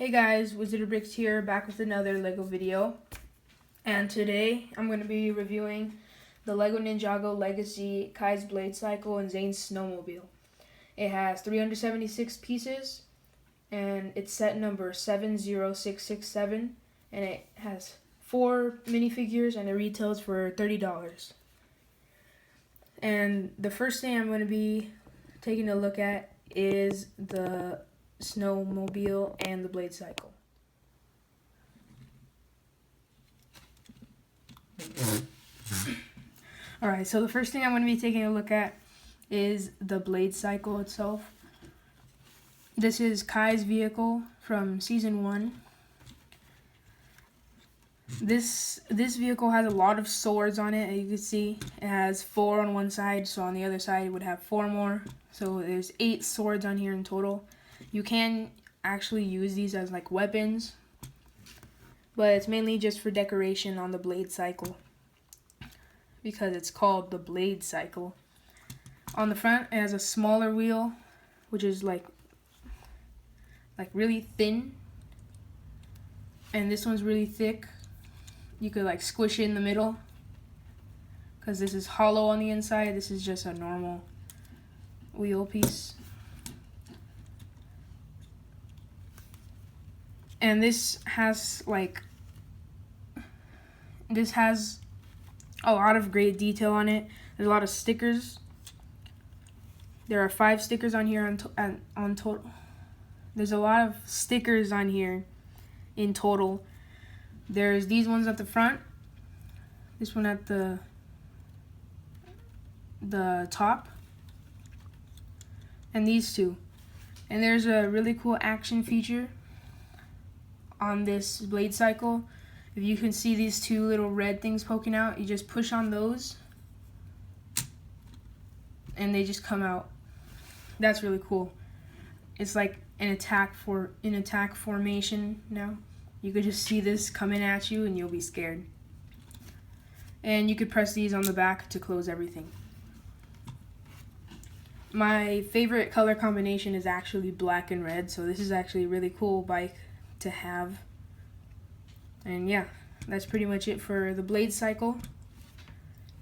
Hey guys, Wizard here, back with another LEGO video. And today I'm going to be reviewing the LEGO Ninjago Legacy Kai's Blade Cycle and Zane's Snowmobile. It has 376 pieces and it's set number 70667, and it has 4 minifigures and it retails for $30. And the first thing I'm going to be taking a look at is the Snowmobile and the Blade Cycle. Alright, so the first thing I'm going to be taking a look at is the Blade Cycle itself. This is Kai's vehicle from Season 1. This vehicle has a lot of swords on it, as you can see. It has 4 on one side, so on the other side it would have 4 more. So there's 8 swords on here in total. You can actually use these as like weapons, but it's mainly just for decoration on the Blade Cycle because it's called the Blade Cycle. On the front, it has a smaller wheel, which is like really thin, and this one's really thick. You could like squish it in the middle because this is hollow on the inside. This is just a normal wheel piece. And this has a lot of great detail on it. There's a lot of stickers. There are 5 stickers on here on total. There's a lot of stickers on here in total. There's these ones at the front, this one at the top, and these 2. And there's a really cool action feature on this Blade Cycle. If you can see these 2 little red things poking out, you just push on those and they just come out. That's really cool. It's like an attack formation now. You could just see this coming at you and you'll be scared. And you could press these on the back to close everything. My favorite color combination is actually black and red, so this is actually a really cool bike to have. And yeah, that's pretty much it for the Blade Cycle.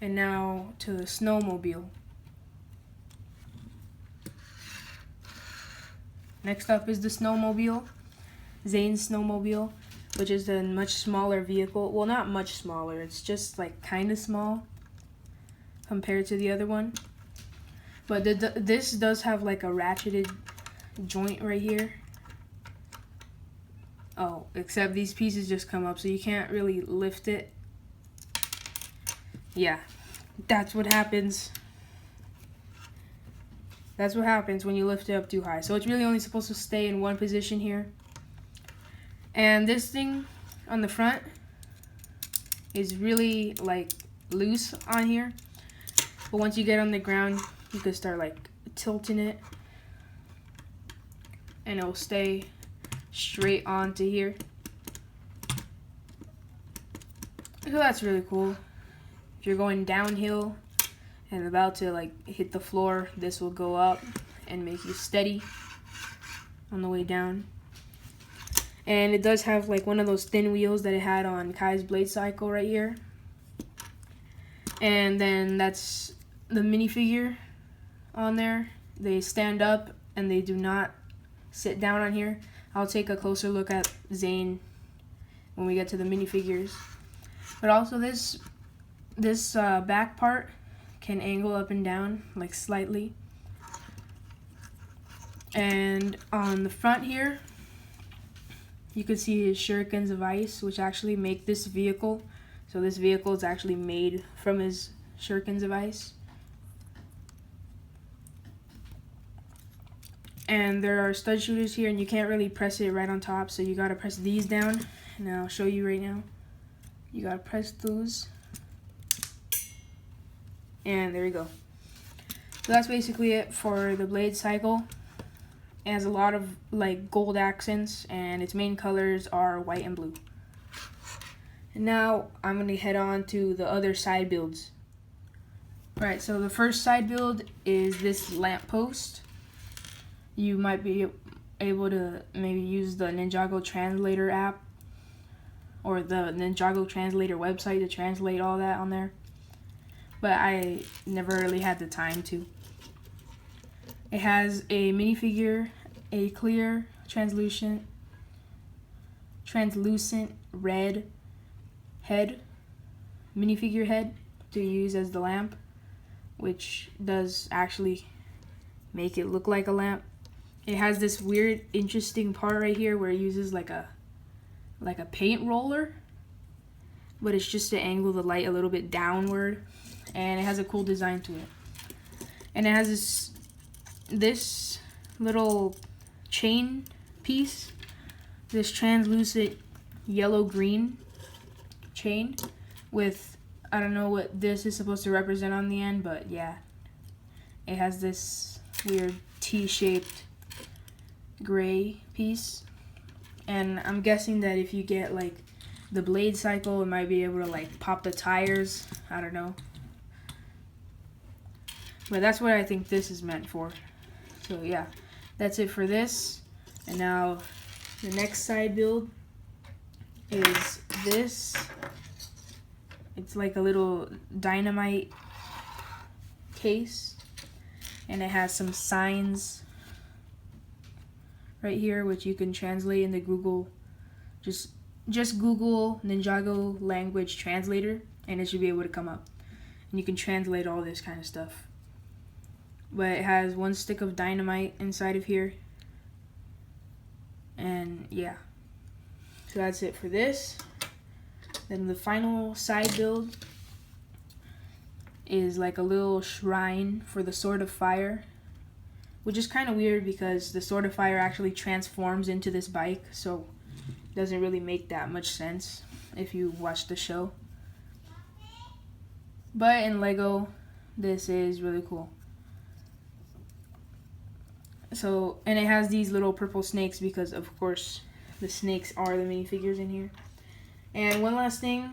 And now to the Snowmobile. Next up is the Snowmobile, Zane's Snowmobile, which is a much smaller vehicle. Well, not much smaller, it's just like kind of small compared to the other one. But this does have like a ratcheted joint right here. Oh, except these pieces just come up, so you can't really lift it. Yeah, that's what happens. That's what happens when you lift it up too high. So it's really only supposed to stay in one position here. And this thing on the front is really like loose on here. But once you get on the ground, you can start like tilting it and it'll stay straight onto here. So that's really cool. If you're going downhill and about to like hit the floor, this will go up and make you steady on the way down. And it does have like one of those thin wheels that it had on Kai's Blade Cycle right here. And then that's the minifigure on there. They stand up and they do not sit down on here. I'll take a closer look at Zane when we get to the minifigures. But also this back part can angle up and down like slightly. And on the front here, you can see his shurikens of ice, which actually make this vehicle. So this vehicle is actually made from his shurikens of ice. And there are stud shooters here, and you can't really press it right on top, so you gotta press these down. And I'll show you right now. You gotta press those. And there you go. So that's basically it for the Blade Cycle. It has a lot of like gold accents, and its main colors are white and blue. And now I'm gonna head on to the other side builds. Alright, so the first side build is this lamppost. You might be able to maybe use the Ninjago translator app or the Ninjago translator website to translate all that on there, but I never really had the time to. It has a minifigure, a clear translucent red head, minifigure head to use as the lamp, which does actually make it look like a lamp. It has this weird, interesting part right here where it uses like a paint roller, but it's just to angle the light a little bit downward, and it has a cool design to it. And it has this little chain piece, this translucent yellow-green chain with, I don't know what this is supposed to represent on the end, but yeah, it has this weird T-shaped gray piece. And I'm guessing that if you get like the blade cycle, it might be able to like pop the tires. I don't know. But that's what I think this is meant for. So yeah, that's it for this. And now the next side build is this. It's like a little dynamite case, and it has some signs right here, which you can translate into Google. Just Google Ninjago language translator, and it should be able to come up. And you can translate all this kind of stuff. But it has one stick of dynamite inside of here. And yeah. So that's it for this. Then the final side build is like a little shrine for the Sword of Fire, which is kind of weird because the Sword of Fire actually transforms into this bike, so it doesn't really make that much sense if you watch the show. But in Lego, this is really cool. So, and it has these little purple snakes because, of course, the snakes are the minifigures in here. And one last thing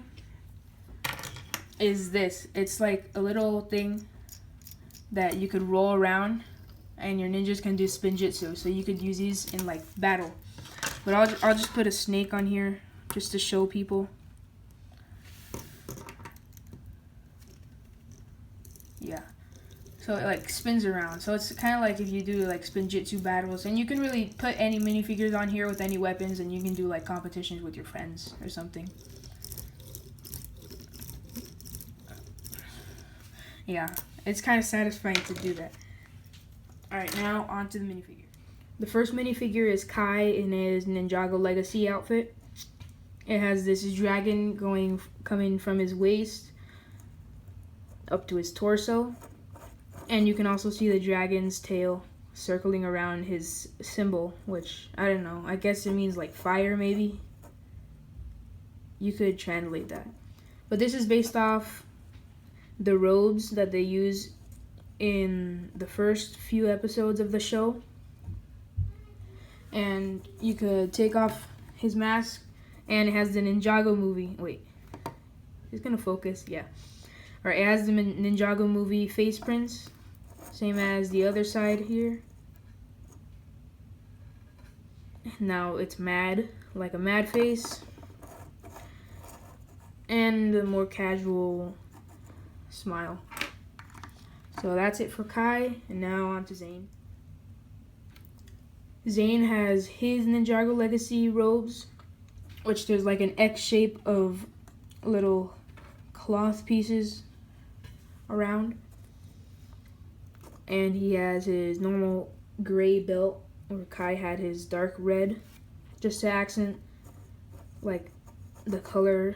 is this. It's like a little thing that you could roll around, and your ninjas can do spinjitzu. So you could use these in like battle. But I'll just put a snake on here just to show people. Yeah. So it like spins around. So it's kind of like if you do like spinjitzu battles, and you can really put any minifigures on here with any weapons, and you can do like competitions with your friends or something. Yeah, it's kind of satisfying to do that. Alright, now on to the minifigure. The first minifigure is Kai in his Ninjago Legacy outfit. It has this dragon coming from his waist up to his torso. And you can also see the dragon's tail circling around his symbol, which, I don't know, I guess it means like fire maybe. You could translate that. But this is based off the robes that they use in the first few episodes of the show. And you could take off his mask, and it has the Ninjago movie. Wait, it's gonna focus, yeah. Alright, it has the Ninjago movie face prints, same as the other side here. Now it's mad, like a mad face, and a more casual smile. So that's it for Kai, and now on to Zane. Zane has his Ninjago Legacy robes, which there's like an X shape of little cloth pieces around. And he has his normal gray belt, where Kai had his dark red, just to accent like the color.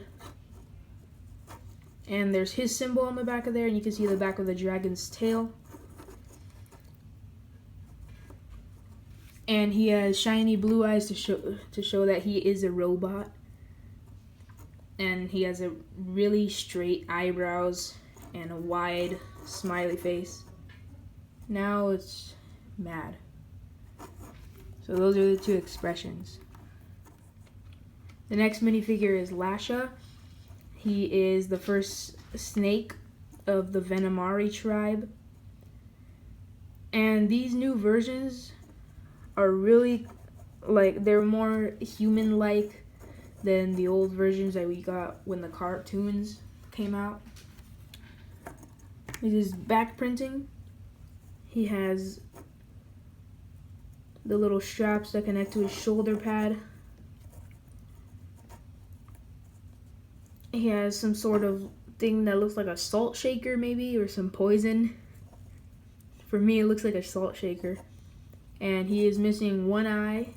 And there's his symbol on the back of there, and you can see the back of the dragon's tail. And he has shiny blue eyes to show that he is a robot. And he has a really straight eyebrows and a wide smiley face. Now it's mad. So those are the two expressions. The next minifigure is Lasha. He is the first snake of the Venomari tribe. And these new versions are really, like, they're more human-like than the old versions that we got when the cartoons came out. It is back printing. He has the little straps that connect to his shoulder pad. He has some sort of thing that looks like a salt shaker maybe, or some poison. For me, it looks like a salt shaker. And he is missing one eye.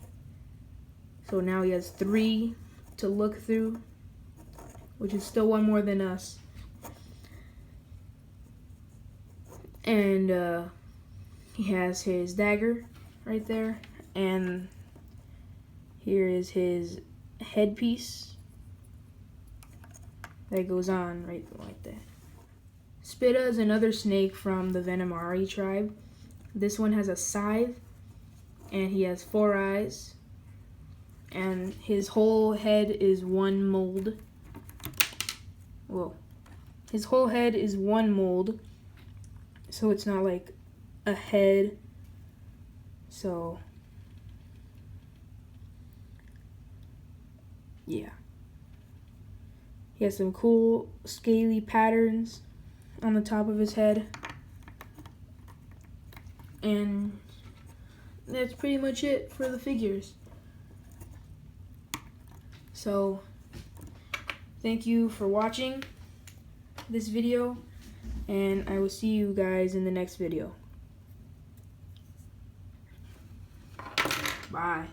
So now he has 3 to look through, which is still one more than us. And he has his dagger right there. And here is his headpiece that goes on right like that. Spitta is another snake from the Venomari tribe. This one has a scythe, and he has 4 eyes, and his whole head is one mold. Whoa. His whole head is one mold, so it's not like a head. So, yeah. He has some cool scaly patterns on the top of his head. And that's pretty much it for the figures. So, thank you for watching this video, and I will see you guys in the next video. Bye.